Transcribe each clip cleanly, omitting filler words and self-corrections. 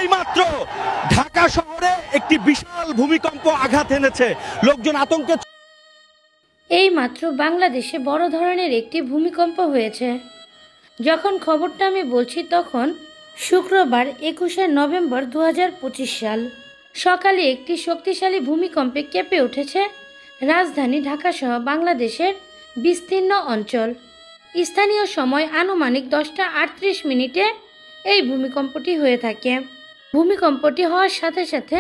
এইমাত্র ঢাকা শহরে একটি বিশাল ভূমিকম্প আঘাত এনেছে, লোকজন আতঙ্কে। এইমাত্র বাংলাদেশে বড় ধরনের একটি ভূমিকম্প হয়েছে। যখন খবরটা আমি বলছি তখন শুক্রবার 21শে নভেম্বর 2025 সাল সকালে একটি শক্তিশালী ভূমিকম্পে কেঁপে উঠেছে রাজধানী ঢাকাসহ বাংলাদেশের বিস্তীর্ণ অঞ্চল। স্থানীয় সময় আনুমানিক 10টা 38 মিনিটে এই ভূমিকম্পটি হয়ে থাকে। ভূমিকম্পটি হওয়ার সাথে সাথে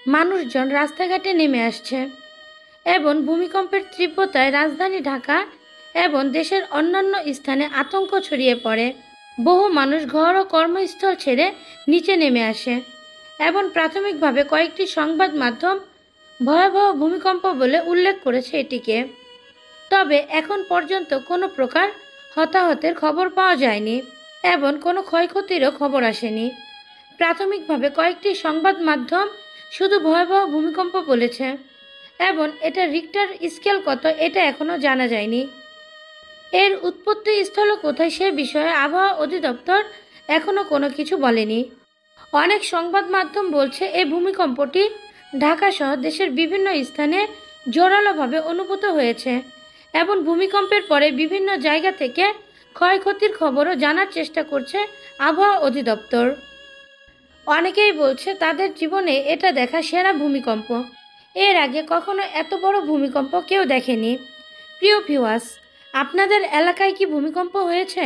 মানুষজন রাস্তাঘাটে নেমে আসছে এবং ভূমিকম্পের তীব্রতায় রাজধানী ঢাকা এবং দেশের অন্যান্য স্থানে আতঙ্ক ছড়িয়ে পড়ে। বহু মানুষ ঘর ও কর্মস্থল ছেড়ে নিচে নেমে আসে এবং প্রাথমিকভাবে কয়েকটি সংবাদ মাধ্যম ভয়াবহ ভূমিকম্প বলে উল্লেখ করেছে এটিকে। তবে এখন পর্যন্ত কোনো প্রকার হতাহতের খবর পাওয়া যায়নি এবং কোনো ক্ষয়ক্ষতিরও খবর আসেনি। প্রাথমিকভাবে কয়েকটি সংবাদ মাধ্যম শুধু ভয়াবহ ভূমিকম্প বলেছে এবং এটা রিক্টার স্কেল কত এটা এখনও জানা যায়নি। এর উৎপত্তি স্থল কোথায় সে বিষয়ে আবহাওয়া অধিদপ্তর এখনও কোনো কিছু বলেনি। অনেক সংবাদ মাধ্যম বলছে এই ভূমিকম্পটি ঢাকা সহ দেশের বিভিন্ন স্থানে জোরালোভাবে অনুভূত হয়েছে এবং ভূমিকম্পের পরে বিভিন্ন জায়গা থেকে ক্ষয়ক্ষতির খবরও জানার চেষ্টা করছে আবহাওয়া অধিদপ্তর। অনেকেই বলছে তাদের জীবনে এটা দেখা সেরা ভূমিকম্প। এর আগে কখনো এত বড় ভূমিকম্প কেউ দেখেনি। প্রিয় ভিউয়ার্স, আপনাদের এলাকায় কি ভূমিকম্প হয়েছে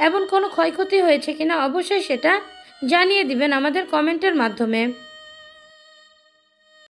এবং কোনো ক্ষয়ক্ষতি হয়েছে কিনা অবশ্যই সেটা জানিয়ে দিবেন আমাদের কমেন্টের মাধ্যমে।